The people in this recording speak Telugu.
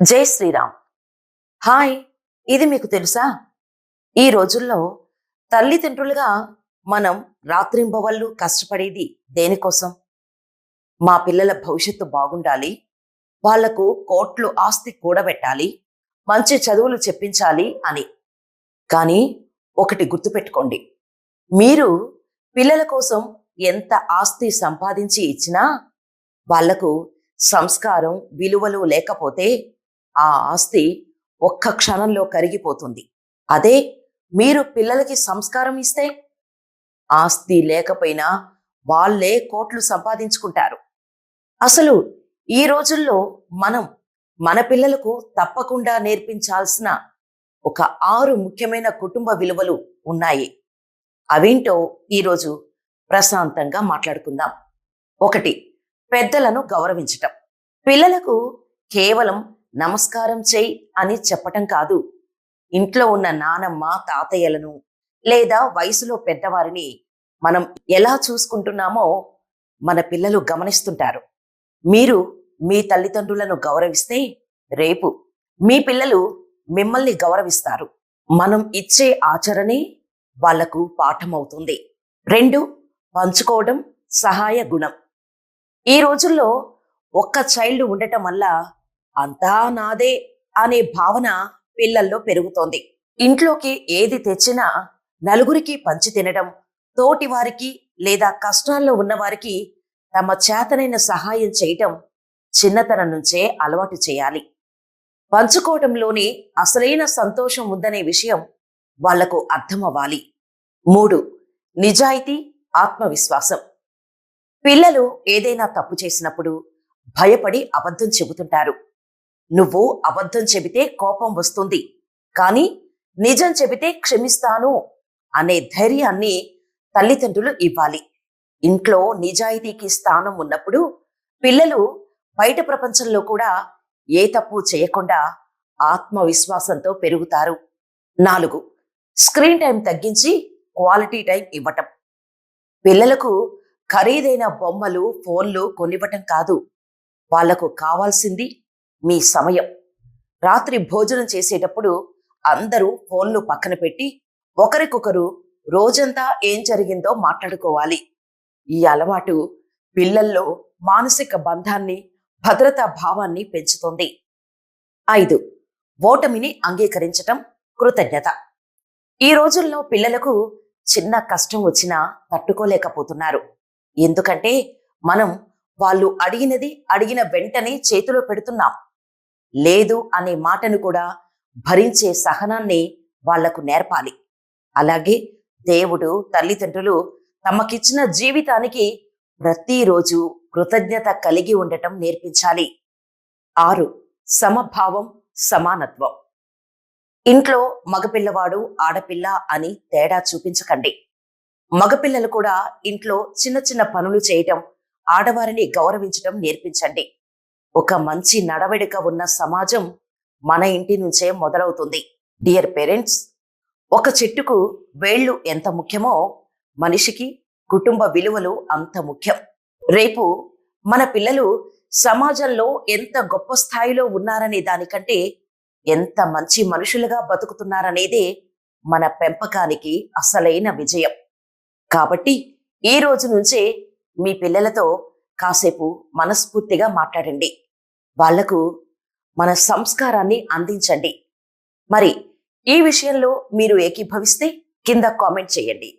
జై శ్రీరామ్. హాయ్. ఇది మీకు తెలుసా? ఈ రోజుల్లో తల్లిదండ్రులుగా మనం రాత్రింబవళ్ళు కష్టపడేది దేనికోసం? మా పిల్లల భవిష్యత్తు బాగుండాలి, వాళ్లకు కోట్లు ఆస్తి కూడబెట్టాలి, మంచి చదువులు చెప్పించాలి అని. కానీ ఒకటి గుర్తుపెట్టుకోండి, మీరు పిల్లల కోసం ఎంత ఆస్తి సంపాదించి ఇచ్చినా వాళ్లకు సంస్కారం విలువలు లేకపోతే ఆ ఆస్తి ఒక్క క్షణంలో కరిగిపోతుంది. అదే మీరు పిల్లలకి సంస్కారం ఇస్తే ఆస్తి లేకపోయినా వాళ్ళే కోట్లు సంపాదించుకుంటారు. అసలు ఈ రోజుల్లో మనం మన పిల్లలకు తప్పకుండా నేర్పించాల్సిన ఒక 6 ముఖ్యమైన కుటుంబ విలువలు ఉన్నాయి. అవేంటో ఈరోజు ప్రశాంతంగా మాట్లాడుకుందాం. 1. పెద్దలను గౌరవించటం. పిల్లలకు కేవలం నమస్కారం చెయ్యి అని చెప్పటం కాదు, ఇంట్లో ఉన్న నానమ్మ తాతయ్యలను లేదా వయసులో పెద్దవారిని మనం ఎలా చూసుకుంటున్నామో మన పిల్లలు గమనిస్తుంటారు. మీరు మీ తల్లిదండ్రులను గౌరవిస్తే రేపు మీ పిల్లలు మిమ్మల్ని గౌరవిస్తారు. మనం ఇచ్చే ఆచరణే వాళ్లకు పాఠమవుతుంది. 2. పంచుకోవడం, సహాయ గుణం. ఈ రోజుల్లో ఒక్క చైల్డ్ ఉండటం వల్ల అంతా నాదే అనే భావన పిల్లల్లో పెరుగుతోంది. ఇంట్లోకి ఏది తెచ్చినా నలుగురికి పంచి తినడం, తోటి వారికి లేదా కష్టాల్లో ఉన్నవారికి తమ చేతనైన సహాయం చేయటం చిన్నతనం నుంచే అలవాటు చేయాలి. పంచుకోవటంలోనే అసలైన సంతోషం ఉందనే విషయం వాళ్లకు అర్థమవ్వాలి. 3. నిజాయితీ, ఆత్మవిశ్వాసం. పిల్లలు ఏదైనా తప్పు చేసినప్పుడు భయపడి అబద్ధం చెబుతుంటారు. నువ్వు అబద్ధం చెబితే కోపం వస్తుంది, కానీ నిజం చెబితే క్షమిస్తాను అనే ధైర్యాన్ని తల్లిదండ్రులు ఇవ్వాలి. ఇంట్లో నిజాయితీకి స్థానం ఉన్నప్పుడు పిల్లలు బయట ప్రపంచంలో కూడా ఏ తప్పు చేయకుండా ఆత్మవిశ్వాసంతో పెరుగుతారు. 4. స్క్రీన్ టైం తగ్గించి క్వాలిటీ టైం ఇవ్వటం. పిల్లలకు ఖరీదైన బొమ్మలు, ఫోన్లు కొనివ్వటం కాదు, వాళ్లకు కావాల్సింది మీ సమయం. రాత్రి భోజనం చేసేటప్పుడు అందరూ ఫోన్లు పక్కన పెట్టి ఒకరికొకరు రోజంతా ఏం జరిగిందో మాట్లాడుకోవాలి. ఈ అలవాటు పిల్లల్లో మానసిక బంధాన్ని, భద్రతా భావాన్ని పెంచుతుంది. 5. ఓటమిని అంగీకరించటం, కృతజ్ఞత. ఈ రోజుల్లో పిల్లలకు చిన్న కష్టం వచ్చినా తట్టుకోలేకపోతున్నారు. ఎందుకంటే మనం వాళ్ళు అడిగిన వెంటనే చేతిలో పెడుతున్నాం. లేదు అనే మాటను కూడా భరించే సహనాన్ని వాళ్లకు నేర్పాలి. అలాగే దేవుడు, తల్లిదండ్రులు తమకిచ్చిన జీవితానికి ప్రతిరోజు కృతజ్ఞత కలిగి ఉండటం నేర్పించాలి. 6. సమభావం, సమానత్వం. ఇంట్లో మగపిల్లవాడు, ఆడపిల్ల అని తేడా చూపించకండి. మగపిల్లలు కూడా ఇంట్లో చిన్న చిన్న పనులు చేయటం, ఆడవారిని గౌరవించటం నేర్పించండి. ఒక మంచి నడవడిక ఉన్న సమాజం మన ఇంటి నుంచే మొదలవుతుంది. డియర్ పేరెంట్స్, ఒక చెట్టుకు వేళ్లు ఎంత ముఖ్యమో మనిషికి కుటుంబ విలువలు అంత ముఖ్యం. రేపు మన పిల్లలు సమాజంలో ఎంత గొప్ప స్థాయిలో ఉన్నారనే దానికంటే ఎంత మంచి మనుషులుగా బతుకుతున్నారనేదే మన పెంపకానికి అసలైన విజయం. కాబట్టి ఈ రోజు నుంచే మీ పిల్లలతో కాసేపు మనస్ఫూర్తిగా మాట్లాడండి. వాళ్లకు మన సంస్కారాన్ని అందించండి. మరి ఈ విషయంలో మీరు ఏకీభవిస్తే కింద కామెంట్ చేయండి.